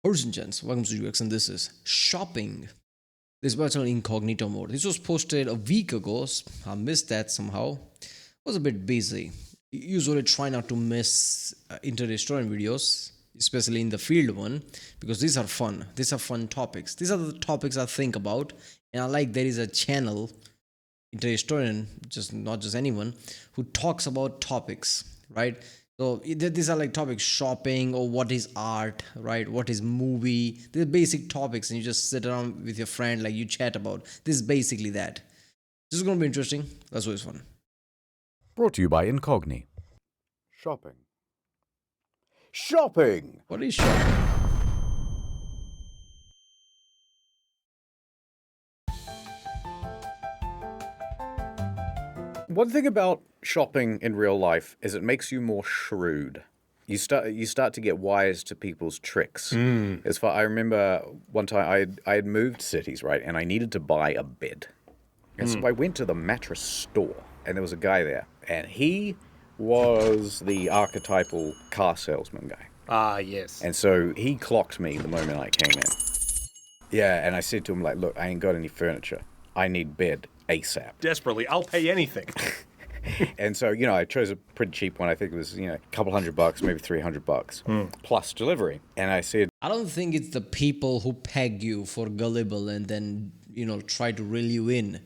Ladies and gents, welcome to UX, and this is shopping. This was on incognito mode. This was posted a week ago. I missed that somehow. Was a bit busy. Usually try not to miss inter-restaurant videos, especially in the field one, because these are fun. These are fun topics. These are the topics I think about, and I like there is a channel, inter-restaurant, just not just anyone, who talks about topics, right? So these are like topics: shopping, or what is art, right? What is movie? They're basic topics, and you just sit around with your friend, like you chat about. This is basically that. This is gonna be interesting. That's always fun. Brought to you by Incogni. Shopping. Shopping! What is shopping? One thing about shopping in real life is it makes you more shrewd. You start to get wise to people's tricks. As far I remember, one time I had moved cities, right, and I needed to buy a bed, and so I went to the mattress store, and there was a guy there, and he was the archetypal car salesman guy. Ah, yes. And so he clocked me the moment I came in. Yeah, and I said to him, like, look, I ain't got any furniture. I need bed ASAP. Desperately, I'll pay anything. And so, I chose a pretty cheap one. I think it was, a couple $100, maybe $300, plus delivery. And I said, I don't think it's the people who peg you for gullible and then try to reel you in.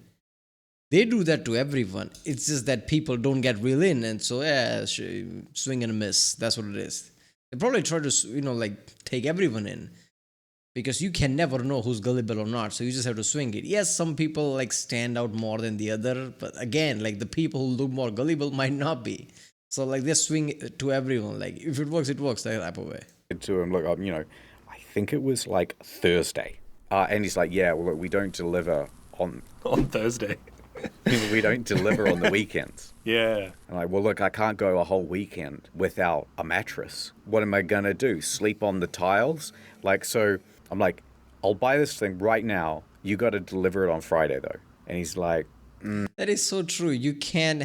They do that to everyone. It's just that people don't get reeled in, and so swing and a miss. That's what it is. They probably try to take everyone in, because you can never know who's gullible or not. So you just have to swing it. Yes, some people like stand out more than the other, but again, like the people who look more gullible might not be. So like they swing to everyone. Like if it works, it works. That type of way. to him, look, I think it was like Thursday. And he's like, yeah, well, look, we don't deliver on Thursday. we don't deliver on the weekends. Yeah. I'm like, well, look, I can't go a whole weekend without a mattress. What am I going to do? Sleep on the tiles? So I'm like, I'll buy this thing right now. You got to deliver it on Friday, though. And he's like, That is so true. You can't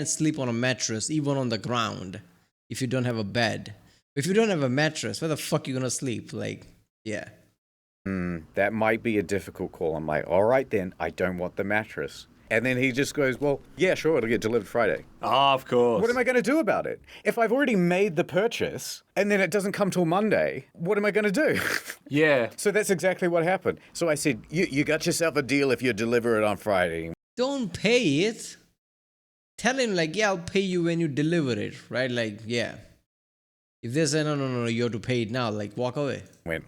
sleep on a mattress, even on the ground, if you don't have a bed. If you don't have a mattress, where the fuck you gonna sleep? Like, yeah. that might be a difficult call. I'm like, all right, then, I don't want the mattress. And then he just goes, well, yeah, sure, it'll get delivered Friday. Ah, of course. What am I going to do about it? If I've already made the purchase and then it doesn't come till Monday, what am I going to do? Yeah. So that's exactly what happened. So I said, you got yourself a deal if you deliver it on Friday. Don't pay it. Tell him like, yeah, I'll pay you when you deliver it, right? Like, yeah. If they say no, you have to pay it now, like walk away. Went,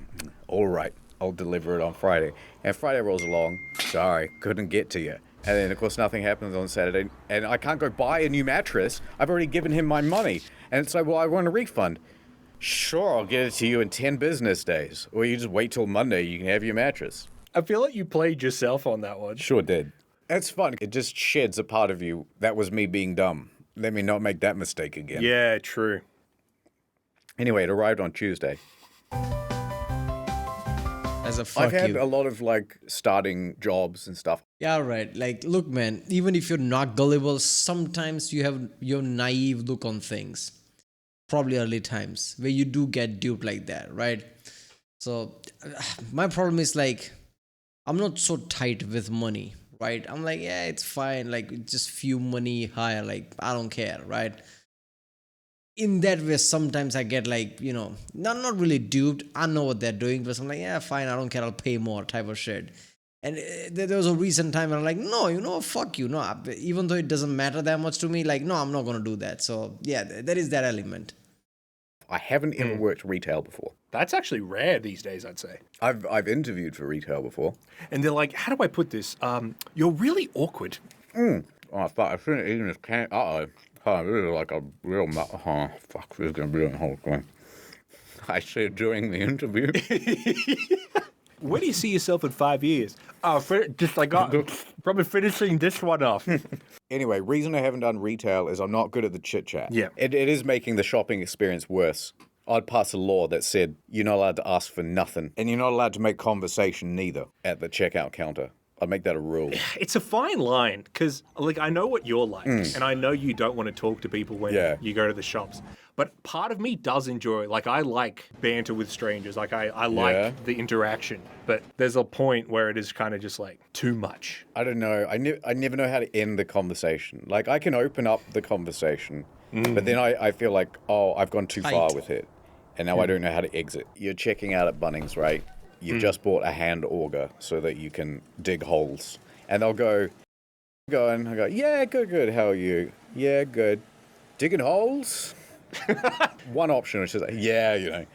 all right, I'll deliver it on Friday. And Friday rolls along. Sorry, couldn't get to you. And then, of course, nothing happens on Saturday. And I can't go buy a new mattress. I've already given him my money. And it's like, well, I want a refund. Sure, I'll get it to you in 10 business days. Or you just wait till Monday, you can have your mattress. I feel like you played yourself on that one. Sure did. That's fun. It just sheds a part of you. That was me being dumb. Let me not make that mistake again. Yeah, true. Anyway, it arrived on Tuesday. As a fuck I've had you. a lot of starting jobs and stuff. Yeah, right. Like, look, man, even if you're not gullible, sometimes you have your naive look on things. Probably early times where you do get duped like that, right? So, my problem is like, I'm not so tight with money, right? I'm like, yeah, it's fine. Like, just few money higher. Like, I don't care, right? In that way, sometimes I get not really duped. I know what they're doing, but I'm like, yeah, fine, I don't care, I'll pay more type of shit. And there was a recent time where I'm like, no, fuck you. No, even though it doesn't matter that much to me, like, no, I'm not going to do that. So, yeah, there is that element. I haven't ever worked retail before. That's actually rare these days, I'd say. I've interviewed for retail before. And they're like, how do I put this? You're really awkward. Oh, I thought I shouldn't eat this can. This is like a real. Fuck, this is gonna be a whole thing. I said during the interview. Where do you see yourself in 5 years? Probably finishing this one off. Anyway, reason I haven't done retail is I'm not good at the chit chat. Yeah. It is making the shopping experience worse. I'd pass a law that said you're not allowed to ask for nothing, and you're not allowed to make conversation neither at the checkout counter. I'd make that a rule. It's a fine line, because I know what you're like, and I know you don't want to talk to people when Yeah. you go to the shops. But part of me does enjoy, like, I like banter with strangers. Like, I like Yeah. the interaction. But there's a point where it is kind of just like too much. I don't know. I never know how to end the conversation. Like, I can open up the conversation, but then I feel like, oh, I've gone too far Tight. with it. And now I don't know how to exit. You're checking out at Bunnings, right? You've just bought a hand auger so that you can dig holes. And they'll go, and I go, yeah, good. How are you? Yeah, good. Digging holes? One option is just like, yeah, you know.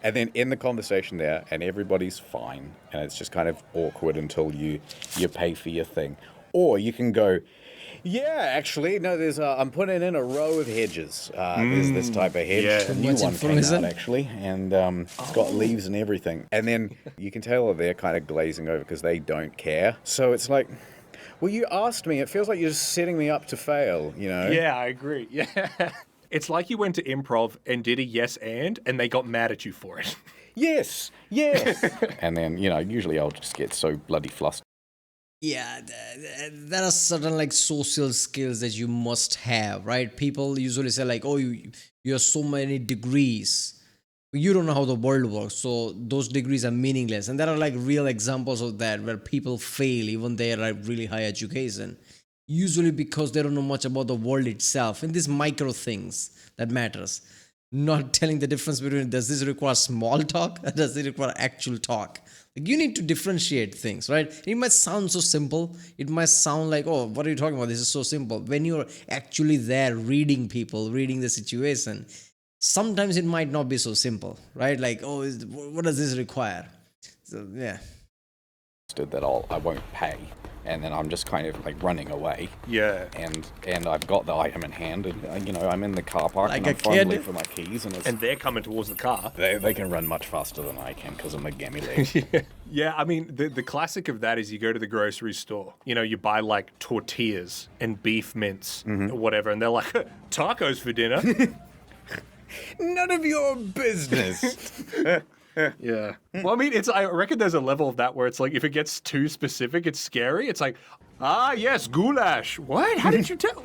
And then in the conversation there, and everybody's fine, and it's just kind of awkward until you pay for your thing. Or you can go, yeah, actually, no, there's I'm putting in a row of hedges. There's this type of hedge. Yeah. A new Much one came out, information. actually, and it's got leaves and everything. And then you can tell they're kind of glazing over because they don't care. So it's like, well, you asked me. It feels like you're just setting me up to fail, you know? Yeah, I agree. Yeah. It's like you went to improv and did a yes and they got mad at you for it. Yes. And then, you know, usually I'll just get so bloody flustered. Yeah, there are certain like social skills that you must have, right? People usually say like, "Oh, you have so many degrees, but you don't know how the world works, so those degrees are meaningless." And there are like real examples of that where people fail even they are like really high education, usually because they don't know much about the world itself and these micro things that matters. Not telling the difference between does this require small talk or does it require actual talk. Like you need to differentiate things, right? It might sound so simple. It might sound like, oh, what are you talking about? This is so simple. When you're actually there reading people, reading the situation, sometimes it might not be so simple, right? Like, oh, what does this require? So, yeah. That I won't pay, and then I'm just kind of like running away. Yeah. And I've got the item in hand, and you know I'm in the car park Like and a I'm fumbling kid? for my keys, and it's, And they're coming towards the car. they can run much faster than I can because of my gammy legs. Yeah, I mean, the classic of that is you go to the grocery store, you know, you buy like tortillas and beef mince or whatever, and they're like, tacos for dinner. None of your business. Yeah. Well, I mean, I reckon there's a level of that where it's like, if it gets too specific, it's scary. It's like, yes, goulash. What? How did you tell?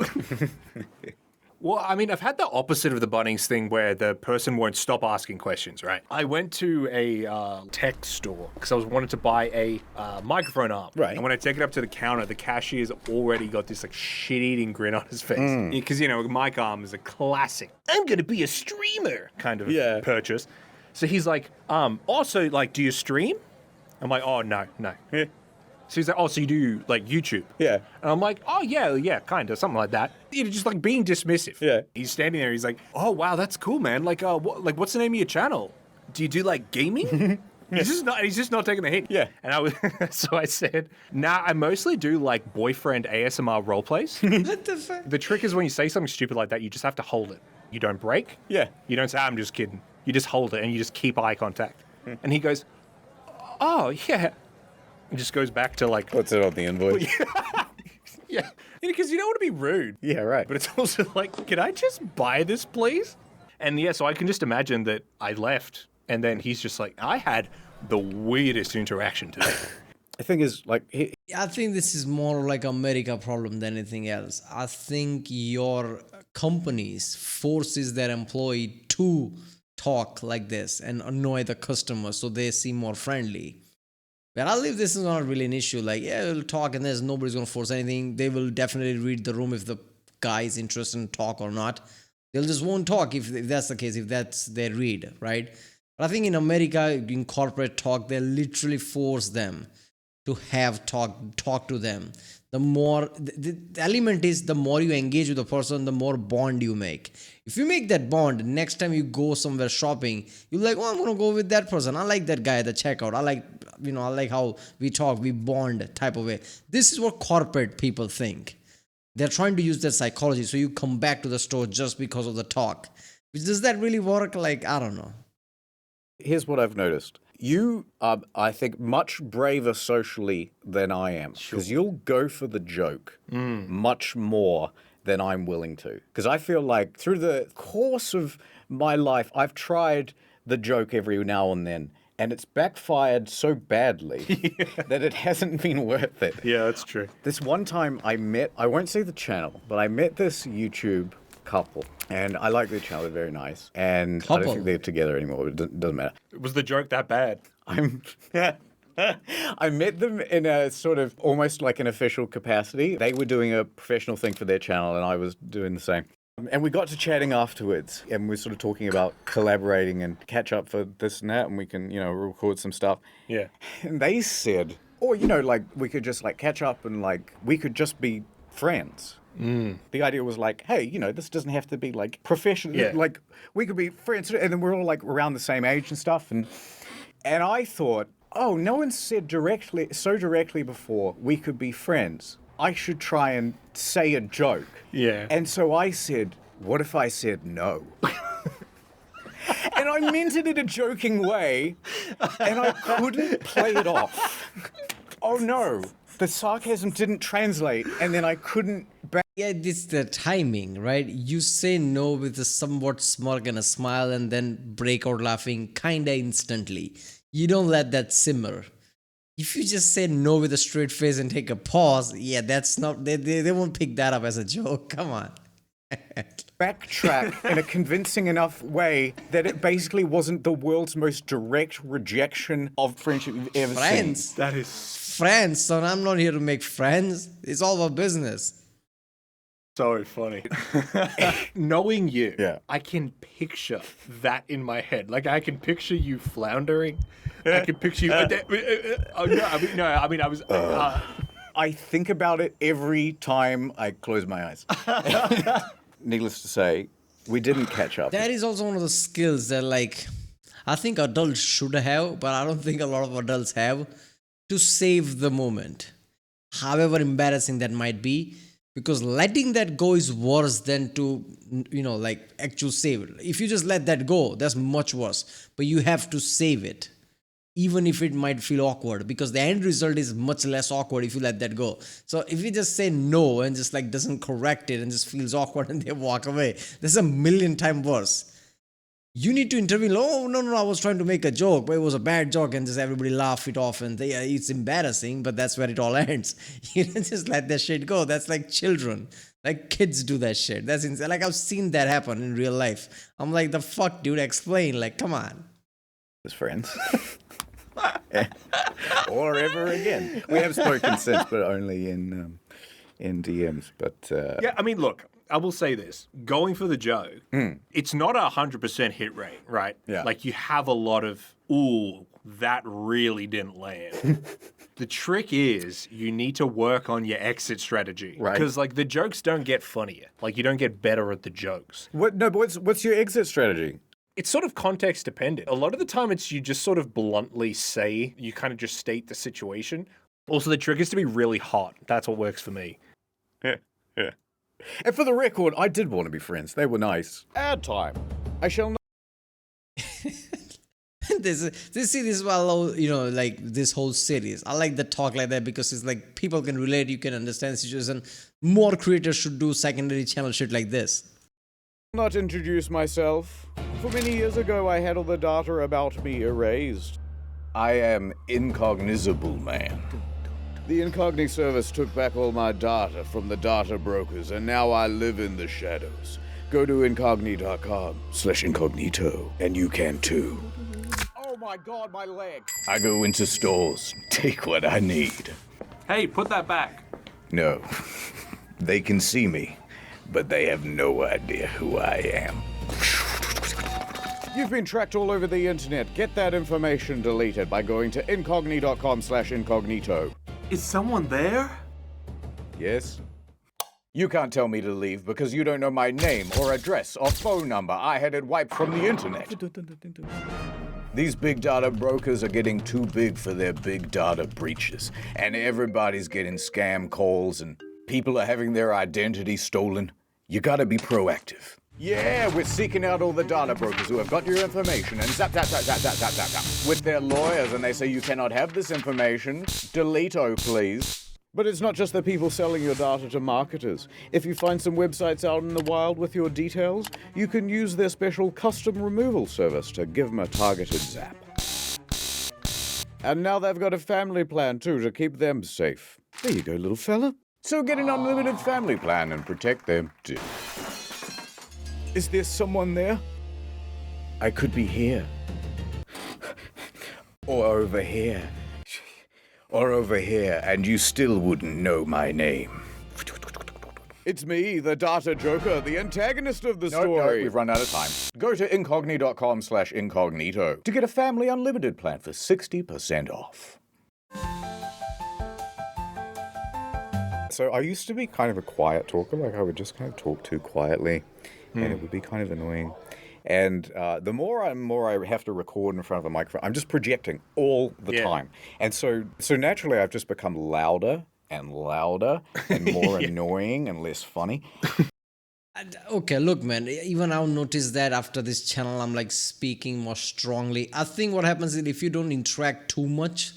Well, I mean, I've had the opposite of the Bunnings thing where the person won't stop asking questions, right? I went to a tech store because I was wanting to buy a microphone arm. Right. And when I take it up to the counter, the cashier's already got this like shit-eating grin on his face. Because, you know, mic arm is a classic, I'm going to be a streamer kind of purchase. So he's like, also, like, do you stream? I'm like, oh, no. So he's like, oh, so you do, like, YouTube? Yeah. And I'm like, oh, yeah, kind of, something like that. You know, just, like, being dismissive. Yeah. He's standing there, he's like, oh, wow, that's cool, man. Like, what's the name of your channel? Do you do, like, gaming? He's just not taking the hint. Yeah. And I was, so I said, nah, I mostly do, like, boyfriend ASMR role plays. What the fuck? The trick is when you say something stupid like that, you just have to hold it. You don't break. Yeah. You don't say, I'm just kidding. You just hold it and you just keep eye contact. And he goes, oh, yeah. And just goes back to like, What's it on the invoice? yeah. Because you don't want to be rude. Yeah, right. But it's also like, can I just buy this, please? And yeah, so I can just imagine that I left and then he's just like, I had the weirdest interaction today. The thing is, like, I think this is more like America problem than anything else. I think your companies forces their employee to talk like this and annoy the customers so they seem more friendly. But I believe this is not really an issue. Like, yeah, we'll talk and there's nobody's gonna force anything. They will definitely read the room if the guy is interested in talk or not. They'll just won't talk if that's the case, if that's their read, right? But I think in America, in corporate talk, they literally force them to have talk to them. The more the element is, the more you engage with the person, the more bond you make. If you make that bond, next time you go somewhere shopping, you're like, oh, I'm gonna go with that person. I like that guy at the checkout. I like how we talk, we bond type of way. This is what corporate people think. They're trying to use their psychology, so you come back to the store just because of the talk. Does that really work? Like, I don't know. here's what I've noticed. You are, I think, much braver socially than I am. Because you'll go for the joke much more than I'm willing to. Because I feel like through the course of my life, I've tried the joke every now and then. And it's backfired so badly that it hasn't been worth it. Yeah, that's true. This one time I won't say the channel, but I met this YouTube couple, and I like their child. They're very nice, and I don't Couple? think they're together anymore. But it doesn't matter. Was the joke that bad? I met them in a sort of almost like an official capacity. They were doing a professional thing for their channel, and I was doing the same. And we got to chatting afterwards, and we were sort of talking about collaborating and catch up for this and that, and we can, record some stuff. Yeah. And they said, like, we could just, like, catch up and, like, we could just be friends. The idea was like, hey, this doesn't have to be, like, professional. Yeah. Like, we could be friends, and then we're all, like, around the same age and stuff. And I thought, oh, no one said so directly before we could be friends. I should try and say a joke. Yeah. And so I said, what if I said no? And I meant it in a joking way, and I couldn't play it off. Oh no, the sarcasm didn't translate, and then I couldn't Yeah, it's the timing, right? You say no with a somewhat smirk and a smile and then break out laughing kinda instantly. You don't let that simmer. If you just say no with a straight face and take a pause, yeah, that's not, they won't pick that up as a joke. Come on. backtrack in a convincing enough way that it basically wasn't the world's most direct rejection of friendship you've ever Friends. seen. That is Friends, son. I'm not here to make friends. It's all about business. so funny. Knowing you, Yeah. I can picture that in my head. Like, I can picture you floundering. I can picture you. I was. I think about it every time I close my eyes. Needless to say, we didn't catch up. That is also one of the skills that, like, I think adults should have, but I don't think a lot of adults have, to save the moment. However embarrassing that might be, because letting that go is worse than to, like, actually save it. If you just let that go, that's much worse. But you have to save it, even if it might feel awkward, because the end result is much less awkward if you let that go. So if you just say no and just like doesn't correct it and just feels awkward and they walk away, that's a million times worse. You need to intervene. Oh, no, I was trying to make a joke, but it was a bad joke, and just everybody laugh it off, and it's embarrassing, but that's where it all ends. You don't just let that shit go. That's like children. Like, kids do that shit. That's insane. Like, I've seen that happen in real life. I'm like, the fuck, dude, explain. Like, come on. As friends. Or ever again. We have spoken since, but only in DMs. But Yeah, I mean, look, I will say this. Going for the joke, it's not 100% hit rate, right? Yeah. Like, you have a lot of, ooh, that really didn't land. The trick is you need to work on your exit strategy. Right. Because, like, the jokes don't get funnier. Like, you don't get better at the jokes. but what's your exit strategy? It's sort of context dependent. A lot of the time, it's you just sort of bluntly say, you kind of just state the situation. Also, the trick is to be really hot. That's what works for me. Yeah. And for the record, I did want to be friends. They were nice. Ad time. I shall not. This is why I love, like this whole series. I like the talk like that because it's like people can relate, you can understand the situation. More creators should do secondary channel shit like this. Not introduce myself. For many years ago, I had all the data about me erased. I am Incognizable Man. The Incogni service took back all my data from the data brokers, and now I live in the shadows. Go to incogni.com/incognito, and you can too. Oh my god, my leg! I go into stores, take what I need. Hey, put that back. No, they can see me, but they have no idea who I am. You've been tracked all over the internet. Get that information deleted by going to incogni.com/incognito. Is someone there? Yes? You can't tell me to leave because you don't know my name or address or phone number. I had it wiped from the internet. These big data brokers are getting too big for their big data breaches, and everybody's getting scam calls and people are having their identity stolen. You gotta be proactive. Yeah, we're seeking out all the data brokers who have got your information and zap, zap, zap, zap, zap, zap, zap, zap, with their lawyers, and they say you cannot have this information. Delete-o, please. But it's not just the people selling your data to marketers. If you find some websites out in the wild with your details, you can use their special custom removal service to give them a targeted zap. And now they've got a family plan, too, to keep them safe. There you go, little fella. So get an unlimited family plan and protect them, too. Is there someone there? I could be here. Or over here. Or over here, and you still wouldn't know my name. It's me, the Data Joker, the antagonist of the story. No, we've run out of time. Go to incogni.com/incognito to get a family unlimited plan for 60% off. So I used to be kind of a quiet talker, like I would just kind of talk too quietly, and it would be kind of annoying. And the more I have to record in front of a microphone, I'm just projecting all the time. And so naturally I've just become louder and more annoying and less funny. Okay, look, man, even I've noticed that after this channel, I'm like speaking more strongly. I think what happens is if you don't interact too much,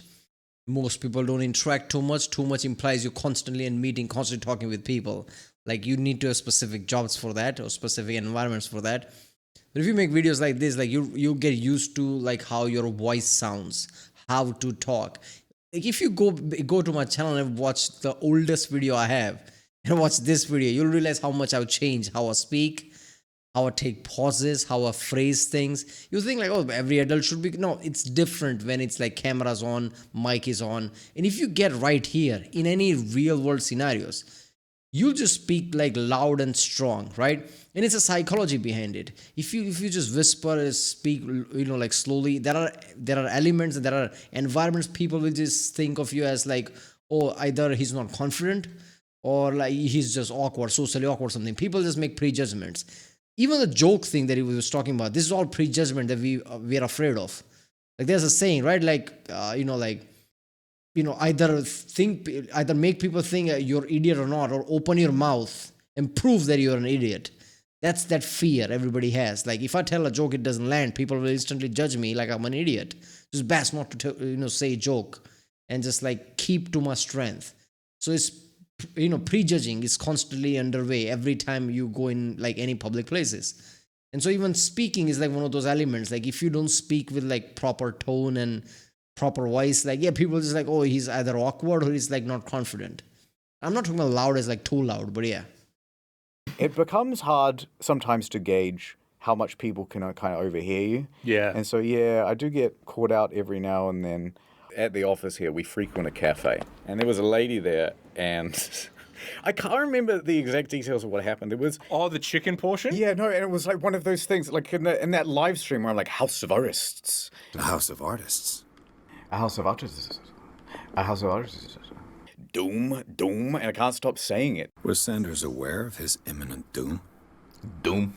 most people don't interact too much. Too much implies you're constantly in meeting, constantly talking with people. Like you need to have specific jobs for that or specific environments for that. But if you make videos like this, like you get used to like how your voice sounds, how to talk. Like if you go to my channel and watch the oldest video I have and watch this video, you'll realize how much I've changed, how I speak, how I take pauses, how I phrase things. You think like, oh, every adult should be. No, it's different when it's like cameras on, mic is on. And if you get right here in any real world scenarios, you'll just speak like loud and strong, right? And it's a psychology behind it. If you just whisper and speak, like slowly, there are elements and there are environments people will just think of you as like, oh, either he's not confident or like he's just awkward, socially awkward, something. People just make prejudgments. Even the joke thing that he was talking about, this is all prejudgment that we are afraid of. Like there's a saying, right? Like either make people think you're idiot or not, or open your mouth and prove that you're an idiot. That's that fear everybody has. Like if I tell a joke, it doesn't land, people will instantly judge me like I'm an idiot. Just best not to say a joke and just like keep to my strength. So it's prejudging is constantly underway every time you go in like any public places. And so even speaking is like one of those elements. Like if you don't speak with like proper tone and proper voice, like people just like, oh, he's either awkward or he's like not confident. I'm not talking about loud as like too loud, but yeah. It becomes hard sometimes to gauge how much people can kind of overhear you. Yeah. And so, I do get caught out every now and then. At the office here, we frequent a cafe, and there was a lady there, and I can't remember the exact details of what happened. It was the chicken portion. Yeah, no, and it was like one of those things, like in that live stream where I'm like, House of Artists, a House of Artists, a House of Artists, a House of Artists. Doom, and I can't stop saying it. Was Sanders aware of his imminent doom? Doom.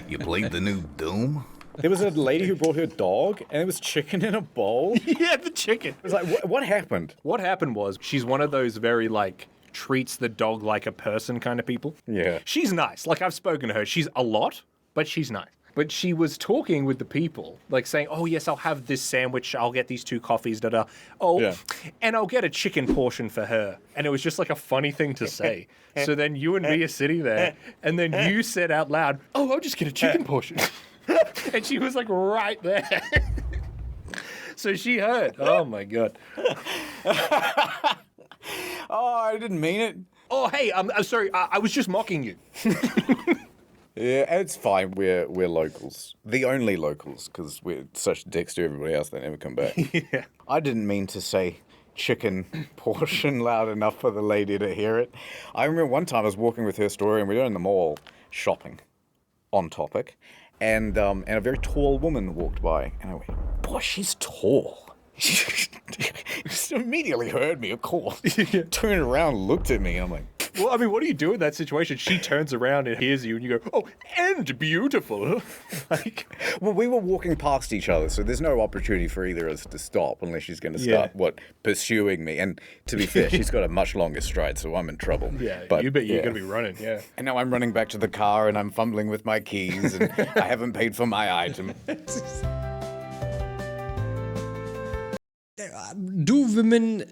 You played the new Doom? There was a lady who brought her dog, and it was chicken in a bowl. Yeah, the chicken. It was like, what happened? What happened was she's one of those very, like, treats the dog like a person kind of people. Yeah. She's nice. Like, I've spoken to her. She's a lot, but she's nice. But she was talking with the people, like saying, oh, yes, I'll have this sandwich. I'll get these 2 coffees, da-da. Oh, yeah. And I'll get a chicken portion for her. And it was just like a funny thing to say. So then you and me are sitting there, and then you said out loud, oh, I'll just get a chicken portion. And she was like right there. So she heard. Oh, my God. Oh, I didn't mean it. Oh, hey, I'm sorry. I was just mocking you. Yeah, it's fine. We're locals. The only locals, because we're such dicks to everybody else, they never come back. Yeah. I didn't mean to say chicken portion loud enough for the lady to hear it. I remember one time I was walking with her story, and we were in the mall shopping, on topic, and a very tall woman walked by, and I went, boy, she's tall. She just immediately heard me, of course. Turned around, looked at me, and I'm like, well, I mean, what do you do in that situation? She turns around and hears you, and you go, oh, and beautiful. Like, well, we were walking past each other, so there's no opportunity for either of us to stop unless she's going to start, pursuing me. And to be fair, she's got a much longer stride, so I'm in trouble. Yeah, but you bet you're going to be running, yeah. And now I'm running back to the car, and I'm fumbling with my keys, and I haven't paid for my item. Do women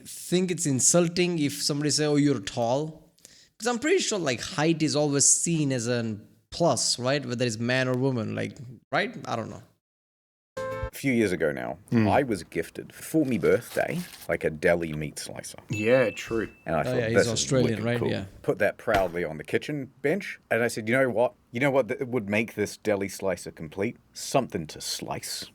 think it's insulting if somebody say, oh, you're tall? Because I'm pretty sure like height is always seen as a plus, right? Whether it's man or woman, like, right? I don't know. few years ago now, I was gifted for me birthday like a deli meat slicer. Yeah, true. And I thought, yeah, he's this is Australian, wicked right? cool. Yeah. Put that proudly on the kitchen bench. And I said, you know what? You know what would make this deli slicer complete? Something to slice.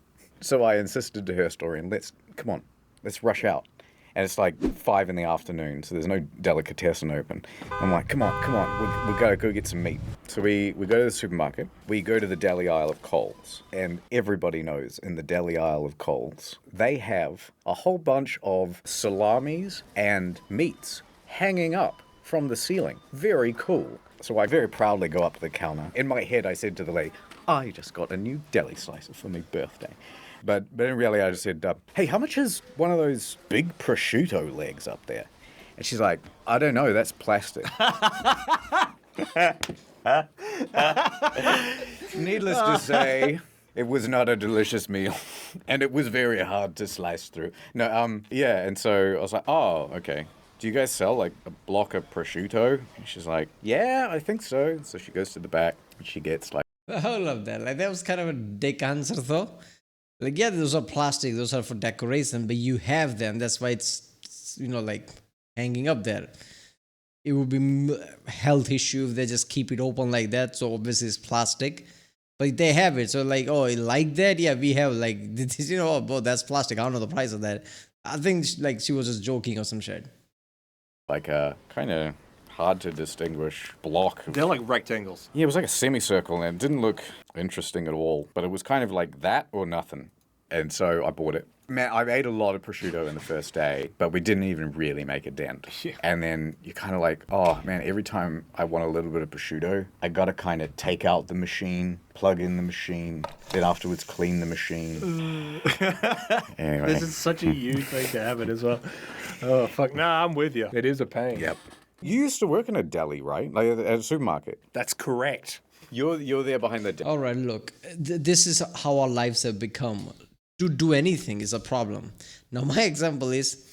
So I insisted to her story and come on, let's rush out. And it's like 5 PM, so there's no delicatessen open. I'm like, come on, we gotta go get some meat. So we go to the supermarket, we go to the deli aisle of Coles, and everybody knows in the deli aisle of Coles, they have a whole bunch of salamis and meats hanging up from the ceiling. Very cool. So I very proudly go up to the counter. In my head, I said to the lady, I just got a new deli slicer for my birthday. But in reality, I just said, hey, how much is one of those big prosciutto legs up there? And she's like, I don't know, that's plastic. Needless to say, it was not a delicious meal. And it was very hard to slice through. No, yeah, and so I was like, oh, okay. Do you guys sell like a block of prosciutto? And she's like, yeah, I think so. So she goes to the back and she gets like, I love that. Like, that was kind of a dick answer, though. Like, yeah, those are plastic, those are for decoration, but you have them. That's why it's like hanging up there. It would be a health issue if they just keep it open like that. So obviously it's plastic, but they have it. So like, oh, like that? Yeah, we have like this. Oh, that's plastic. I don't know the price of that. I think like she was just joking or some shit. like a kind of hard to distinguish block. They're like rectangles. Yeah, it was like a semicircle and it didn't look interesting at all, but it was kind of like that or nothing. And so I bought it. Man, I ate a lot of prosciutto in the first day, but we didn't even really make a dent. Yeah. And then you're kind of like, oh man, every time I want a little bit of prosciutto, I gotta kind of take out the machine, plug in the machine, then afterwards clean the machine. Anyway. This is such a huge thing to have it as well. Oh, fuck. Nah, I'm with you. It is a pain. Yep. You used to work in a deli, right? Like at a supermarket. That's correct. You're there behind the deli. All right, look, this is how our lives have become. To do anything is a problem. Now, my example is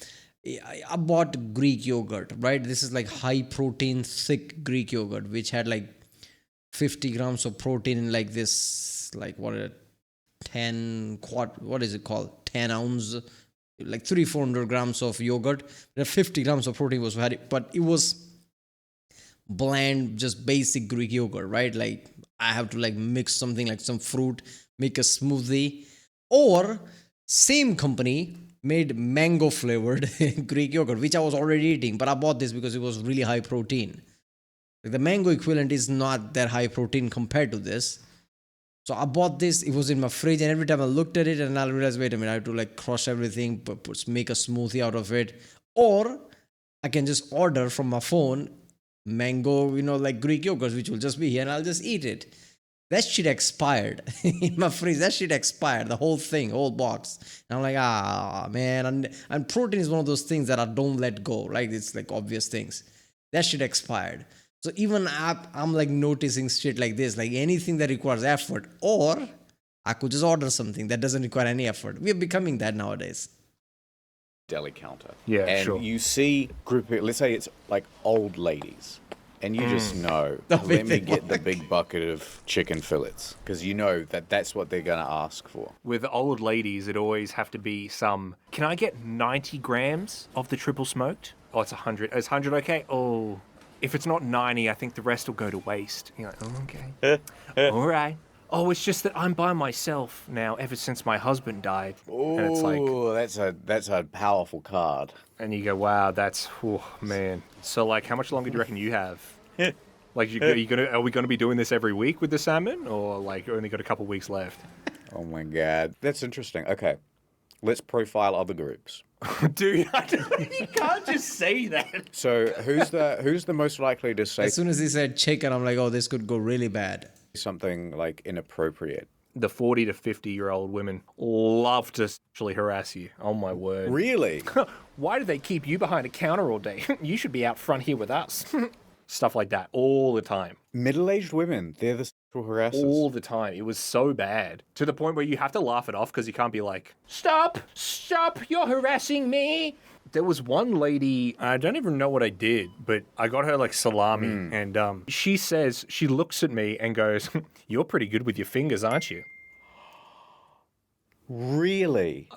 I bought Greek yogurt, right? This is like high protein, thick Greek yogurt, which had like 50 grams of protein in like this, like what is it, 10 ounce, like 300-400 grams of yogurt. The 50 grams of protein was very, but it was bland, just basic Greek yogurt, right? Like I have to like mix something like some fruit, make a smoothie. Or same company made mango flavored Greek yogurt, which I was already eating, but I bought this because it was really high protein. Like the mango equivalent is not that high protein compared to this. So I bought this, it was in my fridge, and every time I looked at it and I realized, wait a minute, I have to like crush everything, make a smoothie out of it. Or I can just order from my phone mango, like Greek yogurt, which will just be here and I'll just eat it. That shit expired in my fridge. That shit expired, the whole thing, whole box. And I'm like, man. And protein is one of those things that I don't let go, right? It's like obvious things. That shit expired. So even I'm like noticing shit like this, like anything that requires effort, or I could just order something that doesn't require any effort. We're becoming that nowadays. Deli counter. Yeah, and sure. you see group of, let's say it's like old ladies. And you just know, let me get the big bucket of chicken fillets. Because you know that that's what they're going to ask for. With old ladies, it always have to be some, can I get 90 grams of the triple smoked? Oh, it's 100. Is 100 okay? Oh, if it's not 90, I think the rest will go to waste. You're like, oh, okay. All right. Oh, it's just that I'm by myself now ever since my husband died. And it's like, Oh, that's a powerful card. and you go, wow, oh, man. So, like, how much longer do you reckon you have? Like, are we gonna be doing this every week with the salmon, or like only got a couple weeks left? Oh my God. That's interesting. Okay. Let's profile other groups. Dude, you can't just say that. So who's the most likely to say As soon as he said chicken, I'm like, oh, this could go really bad. something like inappropriate? The 40 to 50-year-old women love to sexually harass you. Oh my word. Really? Why do they keep you behind a counter all day? You should be out front here with us. Stuff like that all the time. Middle-aged women, they're the sexual harassers. All the time. It was so bad. To the point where you have to laugh it off because you can't be like, stop, you're harassing me. There was one lady, I don't even know what I did, but I got her like salami and she looks at me and goes, you're pretty good with your fingers, aren't you? Really?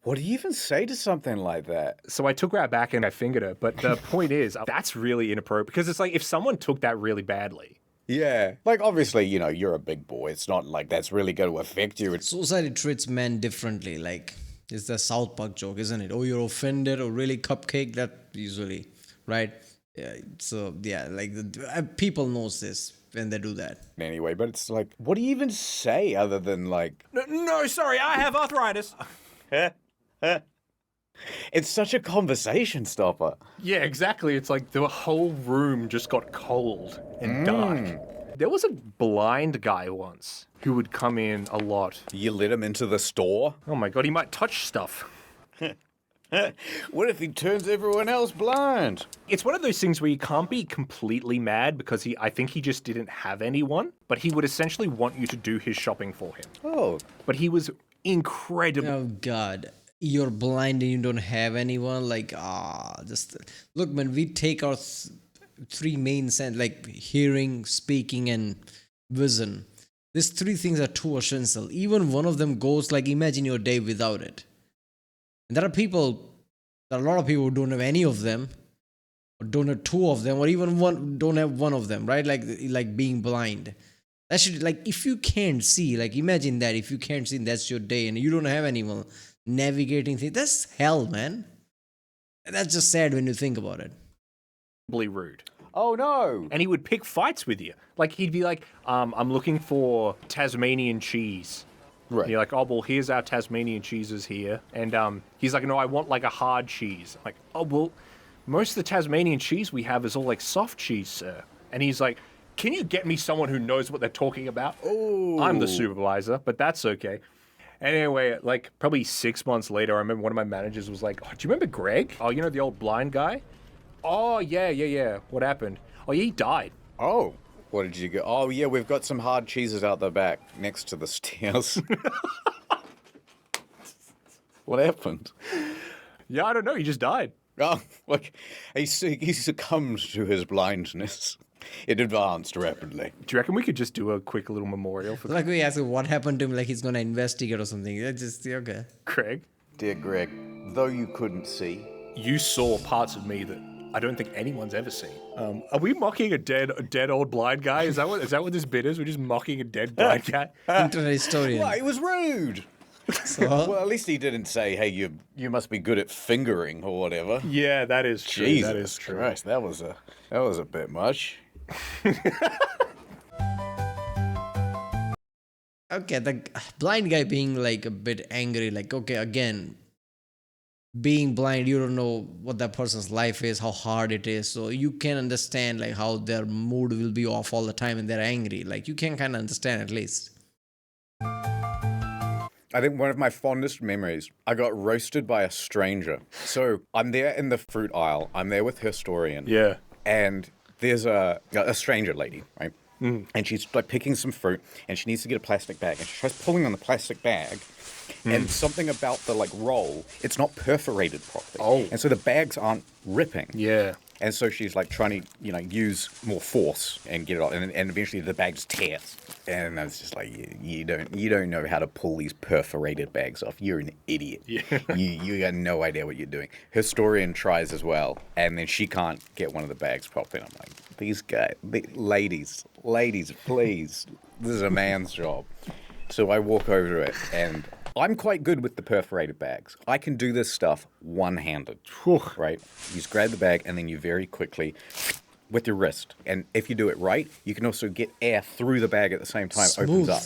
What do you even say to something like that? So I took her out back and I fingered her. But the point is, that's really inappropriate because it's like if someone took that really badly. Yeah. Like, obviously, you know, you're a big boy. It's not like that's really going to affect you. It's Society treats men differently. Like, it's the South Park joke, isn't it? Oh, you're offended or really cupcake? That usually, right? Yeah. So, yeah, like, people knows this when they do that. anyway, but it's like, what do you even say other than like, No, sorry, I have arthritis. it's such a conversation stopper. Yeah, exactly. It's like the whole room just got cold and dark. There was a blind guy once who would come in a lot. You let him into the store? Oh my god, he might touch stuff. What if he turns everyone else blind? It's one of those things where you can't be completely mad because I think he just didn't have anyone, but he would essentially want you to do his shopping for him. Oh. But he was incredible. Oh, God. You're blind and you don't have anyone. Like, just look, man, we take our three main sense, like hearing, speaking, and vision. These three things are too essential. Even one of them goes, like, imagine your day without it. And there are a lot of people who don't have any of them, or don't have two of them, or even don't have one of them, right? Like being blind. That should, like, if you can't see, like, imagine that if you can't see, that's your day, and you don't have anyone navigating things. That's hell, man. That's just sad when you think about it. Rude. Oh no. And he would pick fights with you. Like, he'd be like, I'm looking for Tasmanian cheese. Right. And you're like, oh, well, here's our Tasmanian cheeses here. And he's like, no, I want like a hard cheese. I'm like, oh, well, most of the Tasmanian cheese we have is all like soft cheese, sir. And he's like, can you get me someone who knows what they're talking about? Oh. I'm the supervisor, but that's okay. Anyway, like probably 6 months later, I remember one of my managers was like, oh, do you remember Greg? Oh, you know, the old blind guy? Oh, yeah. What happened? Oh, yeah, he died. Oh. What did you go? Oh, yeah, we've got some hard cheeses out the back next to the stairs. What happened? Yeah, I don't know. He just died. Oh, like, he succumbed to his blindness. It advanced rapidly. Do you reckon we could just do a quick little memorial for Like we ask what happened to him, like he's gonna investigate or something. That's just okay. Craig? Dear Greg, though you couldn't see, You saw parts of me that I don't think anyone's ever seen. Are we mocking a dead old blind guy? Is that what this bit is? We're just mocking a dead blind guy. Internet historian. well, it was rude. So, Well, at least he didn't say, hey, you must be good at fingering or whatever. Yeah, that is true. Jesus That is true. Christ, that was a bit much. okay, the blind guy being like a bit angry, like, okay, again, being blind, you don't know what that person's life is, how hard it is. So you can understand like how their mood will be off all the time and they're angry. Like you can kind of understand at least. I think one of my fondest memories, I got roasted by a stranger. So I'm there in the fruit aisle. I'm there with Historian. Yeah. And there's a stranger lady, right? And she's like picking some fruit and she needs to get a plastic bag. And she tries pulling on the plastic bag. And something about the like roll, it's not perforated properly. Oh. And so the bags aren't ripping. Yeah. And so she's like trying to, use more force and get it off, and eventually the bag just tears. And I was just like, you don't know how to pull these perforated bags off. You're an idiot. Yeah. You got no idea what you're doing. Historian tries as well, and then she can't get one of the bags properly. And I'm like, these guys, ladies, please, this is a man's job. So I walk over to it, and I'm quite good with the perforated bags. I can do this stuff one-handed, right? You just grab the bag, and then you very quickly, with your wrist, and if you do it right, you can also get air through the bag at the same time. It opens up.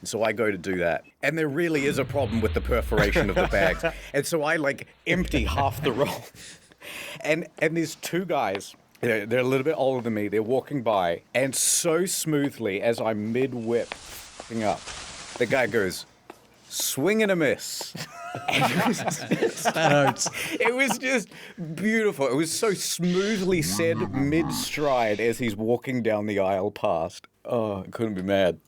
So I go to do that, and there really is a problem with the perforation of the bags. And so I, like, empty half the roll. And there's two guys. They're a little bit older than me. They're walking by, and so smoothly as I'm mid-whip up, the guy goes, swing and a miss. And That hurts. it was just beautiful. It was so smoothly said mid-stride as he's walking down the aisle past. Oh, I couldn't be mad.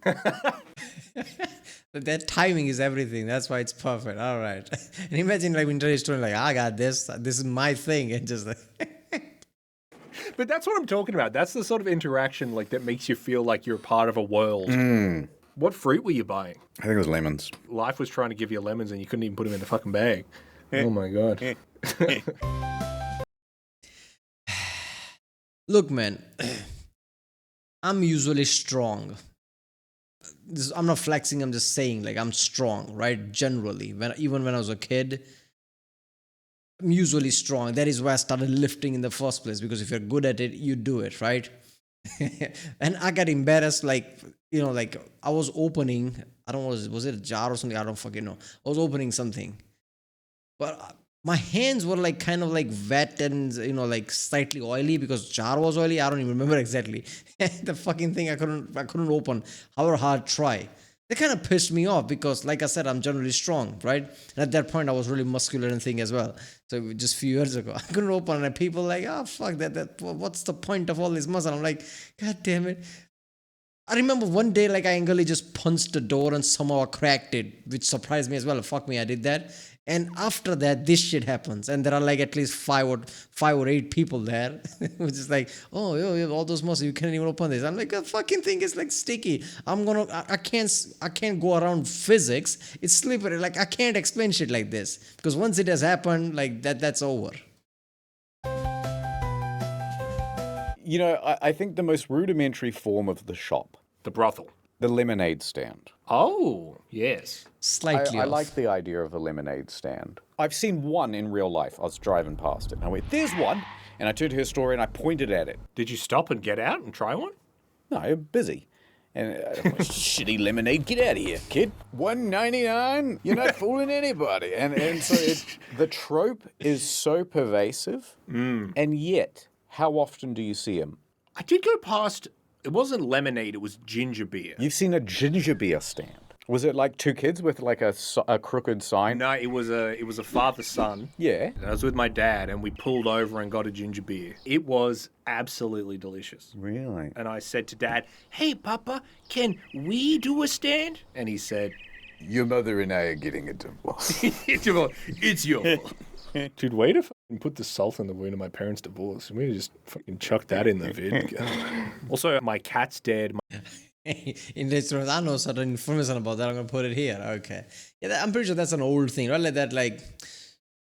That timing is everything. That's why it's perfect. All right. And imagine like internet historian, like, I got this. This is my thing. And just like But that's what I'm talking about. That's the sort of interaction like that makes you feel like you're part of a world. What fruit were you buying? I think it was lemons. Life was trying to give you lemons and you couldn't even put them in the fucking bag. Oh my god. Look, man, I'm usually strong. I'm not flexing, I'm just saying, like, I'm strong, right? Generally, even when I was a kid, I'm usually strong. That is why I started lifting in the first place, because if you're good at it, you do it, right? And I got embarrassed, like, like I was opening, I don't know, was it a jar or something? I don't fucking know. I was opening something, but my hands were like kind of like wet and like slightly oily because jar was oily. I don't even remember exactly. The fucking thing I couldn't open, however hard try. That kind of pissed me off because, like I said, I'm generally strong, right? And at that point, I was really muscular and thing as well. So just a few years ago, I couldn't open it. And people were like, oh, fuck that. What's the point of all this muscle? I'm like, God damn it. I remember one day, like, I angrily just punched the door and somehow I cracked it, which surprised me as well. Fuck me, I did that. And after that, this shit happens. And there are like at least five or eight people there, which is like, oh, yo, all those muscles, you can't even open this. I'm like, the fucking thing is like sticky. I can't go around physics. It's slippery. Like, I can't explain shit like this because once it has happened, like that's over. I think the most rudimentary form of the shop, The brothel. the lemonade stand. Oh, yes. Slightly I off. like the idea of a lemonade stand. I've seen one in real life. I was driving past it and I went, there's one. And I turned to her story and I pointed at it. Did you stop and get out and try one? No, I'm busy. And shitty lemonade, get out of here, kid. $1.99? You're not fooling anybody. And so the trope is so pervasive. And yet, how often do you see them? I did go past, it wasn't lemonade, it was ginger beer. You've seen a ginger beer stand. Was it like two kids with like a crooked sign? No, it was a father-son. Yeah. I was with my dad and we pulled over and got a ginger beer. It was absolutely delicious. Really? And I said to Dad, hey, Papa, can we do a stand? And he said, Your mother and I are getting a divorce. it's your fault. Dude, way to fucking put the salt in the wound of my parents' divorce. We just fucking chuck that in the vid. Also, my cat's dead. In restaurants, I know certain information about that. I'm gonna put it here. Okay. Yeah, I'm pretty sure that's an old thing, right? Like that, like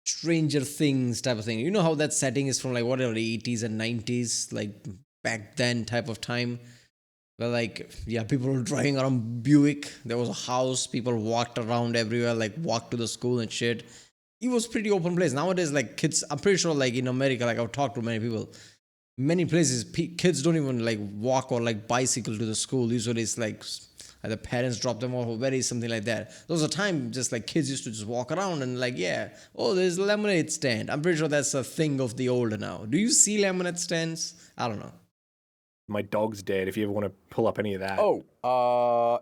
Stranger Things type of thing. You know how that setting is from like whatever the 80s and 90s, like back then type of time. Where like, yeah, people were driving around Buick. There was a house. People walked around everywhere, like walked to the school and shit. It was pretty open place. Nowadays, like kids, I'm pretty sure like in America, like I've talked to many people, many places, kids don't even like walk or like bicycle to the school. Usually it's like either parents drop them off or very something like that. There was a time just like kids used to just walk around and like, yeah, oh, there's a lemonade stand. I'm pretty sure that's a thing of the older now. Do you see lemonade stands? I don't know. My dog's dead, if you ever want to pull up any of that.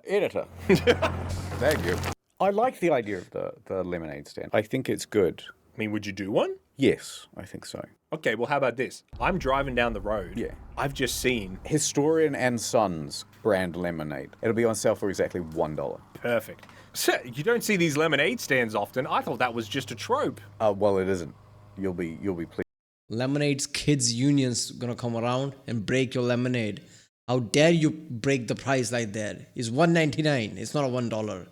Editor. Thank you. I like the idea of the lemonade stand. I think it's good. I mean, would you do one? Yes, I think so. Okay, well, how about this? I'm driving down the road. Yeah. I've just seen. Historian and Sons brand lemonade. It'll be on sale for exactly $1. Perfect. So, you don't see these lemonade stands often. I thought that was just a trope. Well, it isn't. You'll be pleased. Lemonade's kids union's gonna come around and break your lemonade. How dare you break the price like that? It's $1.99. It's not a $1.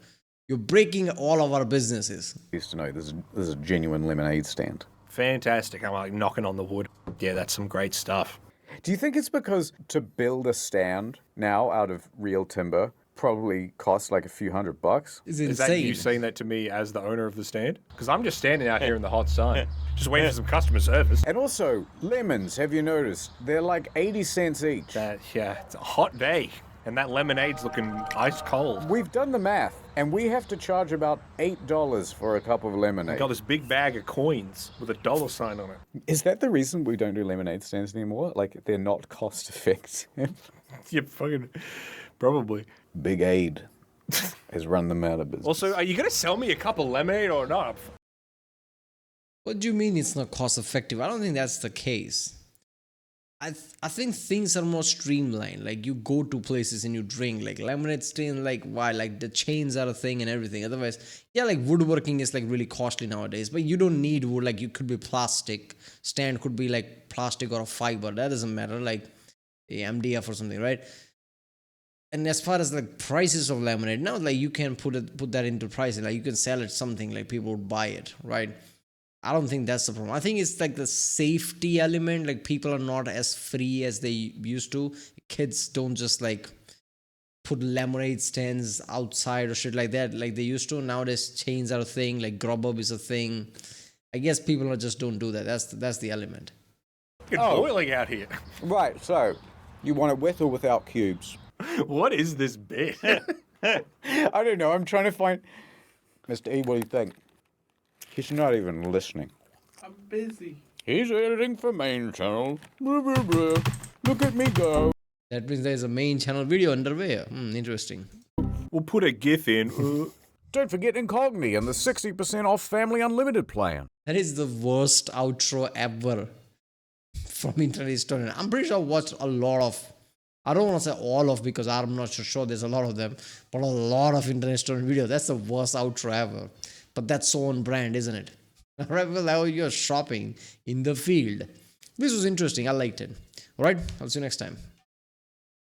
You're breaking all of our businesses. Used to know this is a genuine lemonade stand. Fantastic. I'm like knocking on the wood. Yeah, that's some great stuff. Do you think it's because to build a stand now out of real timber probably costs like a few $100? It's Is that you insane. saying that to me as the owner of the stand? Because I'm just standing out here in the hot sun, just waiting for some customer service. And also, lemons, have you noticed? They're like 80 cents each. Yeah, it's a hot day, and that lemonade's looking ice cold. We've done the math, and we have to charge about $8 for a cup of lemonade. Got this big bag of coins with a dollar sign on it. Is that the reason we don't do lemonade stands anymore? Like, they're not cost effective? Yeah, fucking probably. Big Aid has run them out of business. Also, are you gonna sell me a cup of lemonade or not? What do you mean it's not cost effective? I don't think that's the case. I think things are more streamlined. Like you go to places and you drink. Like lemonade stand, like why? Like the chains are a thing and everything. Otherwise, yeah, like woodworking is like really costly nowadays. But you don't need wood. Like you could be plastic. Stand could be like plastic or a fiber. That doesn't matter. Like a MDF or something, right? And as far as like prices of lemonade, now like you can put that into pricing. Like you can sell it something like people would buy it, right? I don't think that's the problem. I think it's like the safety element. Like people are not as free as they used to. Kids don't just like put lemonade stands outside or shit like that like they used to. Nowadays chains are a thing, like Grubhub is a thing. I guess people are just don't do that. That's the element. It's boiling out here. Right, so you want it with or without cubes? What is this bit? I don't know. I'm trying to find. Mr. E, what do you think? He's not even listening. I'm busy. He's editing for main channel. Blah, blah, blah. Look at me go. That means there's a main channel video underway. Interesting. We'll put a GIF in. Don't forget Incogni and the 60% off Family Unlimited plan. That is the worst outro ever from Internet Historian. I'm pretty sure I watched a lot of, I don't want to say all of because I'm not sure there's a lot of them, but a lot of Internet Historian videos. That's the worst outro ever. But that's so on brand, isn't it? Alright, well, now you're shopping in the field. This was interesting. I liked it. Alright, I'll see you next time.